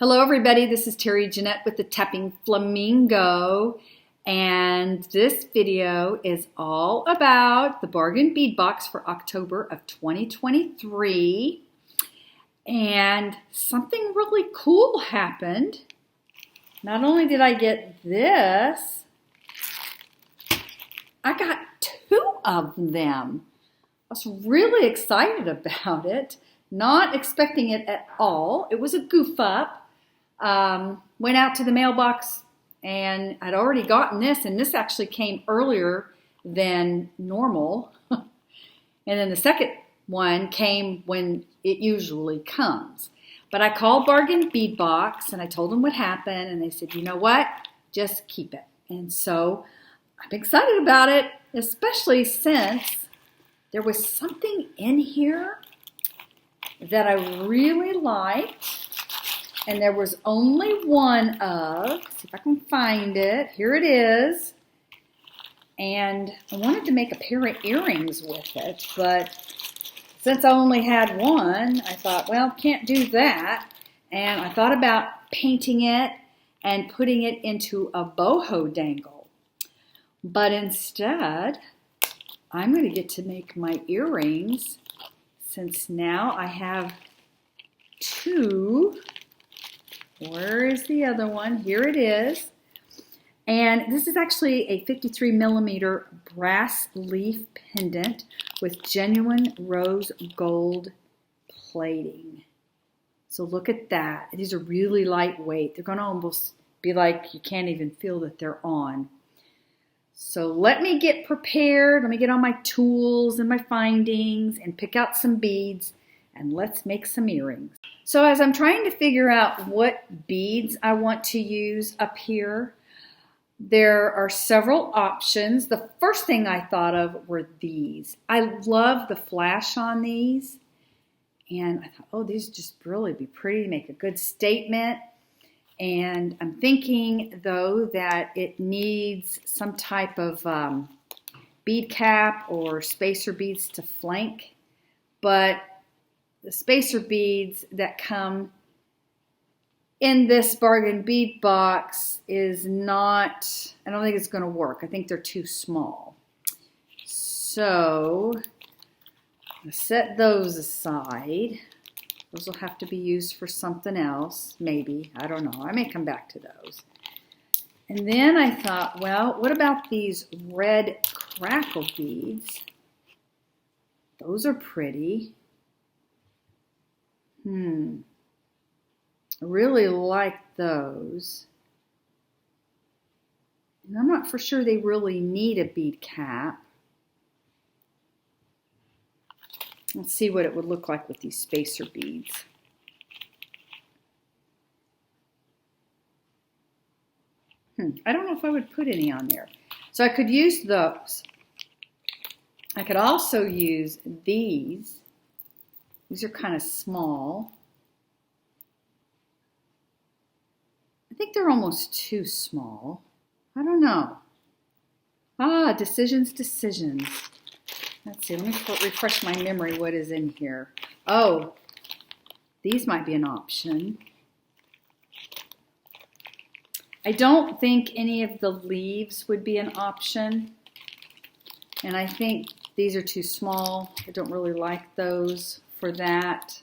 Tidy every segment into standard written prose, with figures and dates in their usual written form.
Hello everybody, this is Terry Jeanette with the Tapping Flamingo, and this video is all about the bargain bead box for October of 2023. And something really cool happened. Not only did I get this, I got two of them. I was really excited about it, not expecting it at all. It was a goof up. Went out to the mailbox and I'd already gotten this, and this actually came earlier than normal. And then the second one came when it usually comes. But I called Bargain Bead Box and I told them what happened, and they said, you know what, just keep it. And so I'm excited about it, especially since there was something in here that I really liked. And there was only one of, see if I can find it. Here it is. And I wanted to make a pair of earrings with it, but since I only had one, I thought, well, can't do that. And I thought about painting it and putting it into a boho dangle. But instead, I'm going to get to make my earrings, since now I have two. Where is the other one? Here it is. And this is actually a 53 millimeter brass leaf pendant with genuine rose gold plating. So look at that. These are really lightweight. They're going to almost be like you can't even feel that they're on. So let me get prepared. Let me get all my tools and my findings and pick out some beads, and let's make some earrings. So as I'm trying to figure out what beads I want to use up here, there are several options. The first thing I thought of were these. I love the flash on these. And I thought, oh, these just really be pretty, make a good statement. And I'm thinking, though, that it needs some type of bead cap or spacer beads to flank. But the spacer beads that come in this bargain bead box is not, I don't think it's going to work. I think they're too small. So I'm going to set those aside. Those will have to be used for something else, maybe. I don't know. I may come back to those. And then I thought, well, what about these red crackle beads? Those are pretty. I really like those. And I'm not for sure they really need a bead cap. Let's see what it would look like with these spacer beads. I don't know if I would put any on there. So I could use those. I could also use these. These are kind of small. I think they're almost too small. I don't know. Decisions. Let's see, let me refresh my memory what is in here. Oh, these might be an option. I don't think any of the leaves would be an option. And I think these are too small. I don't really like those for that.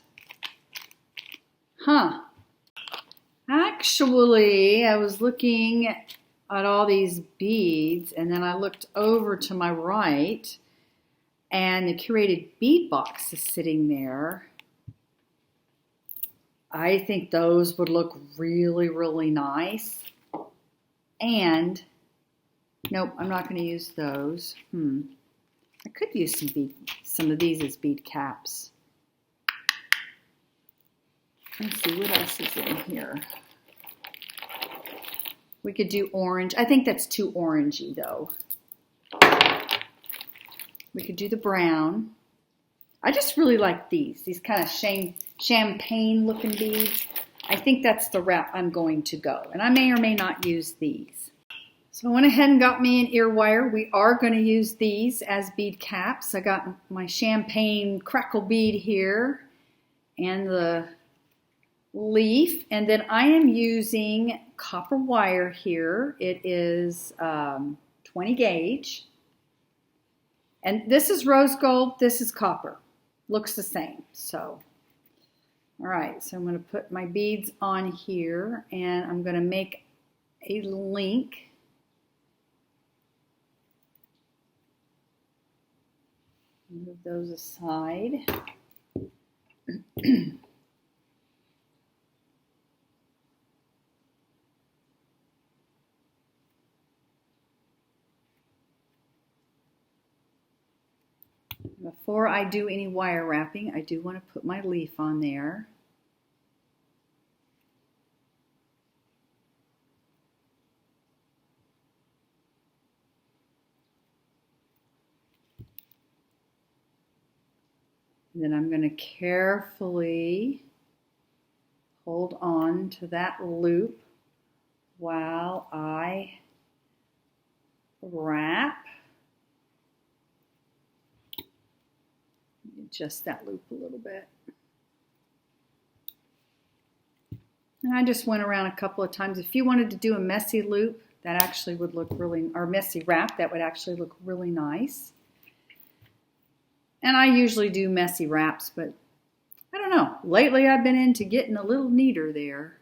Actually, I was looking at all these beads, and then I looked over to my right, and the Curated Bead Box is sitting there. I think those would look really, really nice. And, nope, I'm not going to use those. I could use some of these as bead caps. Let's see, what else is in here? We could do orange. I think that's too orangey, though. We could do the brown. I just really like these kind of champagne-looking beads. I think that's the route I'm going to go. And I may or may not use these. So I went ahead and got me an ear wire. We are going to use these as bead caps. I got my champagne crackle bead here and the leaf, and then I am using copper wire here. It is 20 gauge, and this is rose gold, this is copper. Looks the same. So all right, so I'm going to put my beads on here, and I'm going to make a link. Move those aside. Before I do any wire wrapping, I do want to put my leaf on there. And then I'm going to carefully hold on to that loop while I wrap. Adjust that loop a little bit. And I just went around a couple of times. If you wanted to do a messy loop, that actually would look really, or messy wrap, that would actually look really nice. And I usually do messy wraps, but I don't know. Lately I've been into getting a little neater there.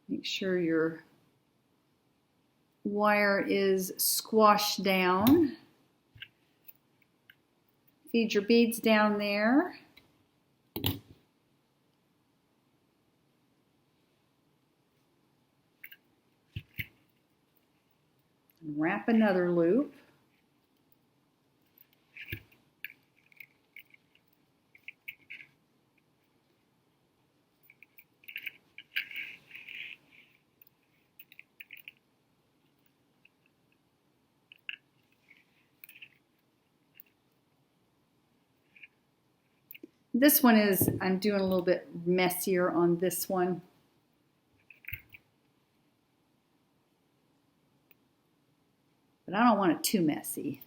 Make sure your wire is squashed down. Feed your beads down there. And wrap another loop. This one is, I'm doing a little bit messier on this one. But I don't want it too messy.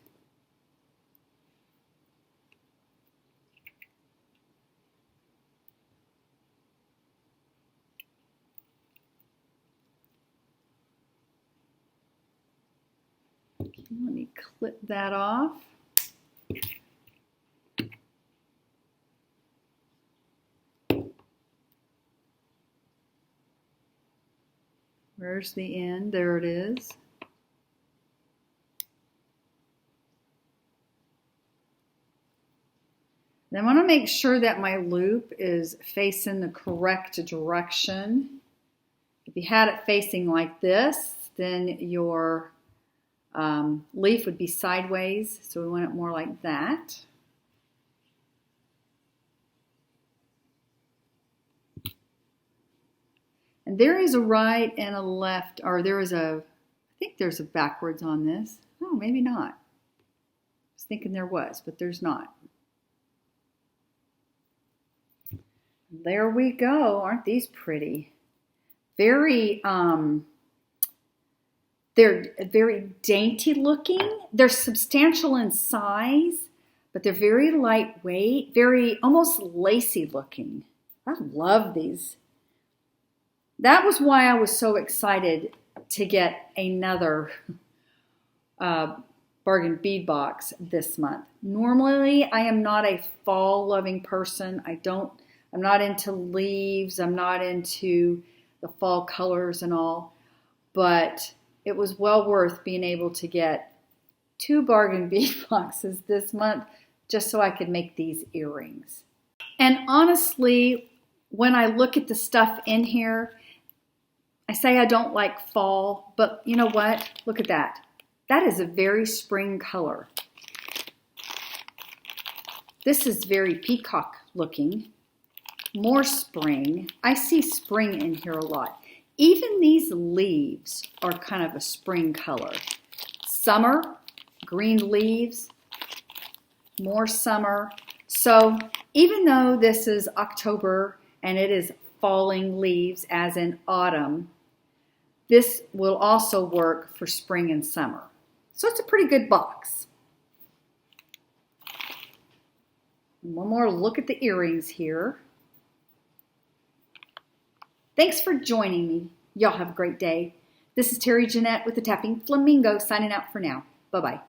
Okay, let me clip that off. Where's the end? There it is. Then I want to make sure that my loop is facing the correct direction. If you had it facing like this, then your leaf would be sideways, so we want it more like that. And there is a right and a left, or there is a, I think there's a backwards on this. Oh, maybe not. I was thinking there was, but there's not. There we go. Aren't these pretty? Very, they're very dainty looking. They're substantial in size, but they're very lightweight, very almost lacy looking. I love these. That was why I was so excited to get another bargain bead box this month. Normally, I am not a fall loving person. I'm not into leaves. I'm not into the fall colors and all, but it was well worth being able to get 2 bargain bead boxes this month just so I could make these earrings. And honestly, when I look at the stuff in here, I say I don't like fall, but you know what? Look at that. That is a very spring color. This is very peacock looking. More spring. I see spring in here a lot. Even these leaves are kind of a spring color. Summer, green leaves, more summer. So even though this is October and it is falling leaves as in autumn, this will also work for spring and summer. So it's a pretty good box. One more look at the earrings here. Thanks for joining me. Y'all have a great day. This is Terry Jeanette with the Tapping Flamingo signing out for now. Bye-bye.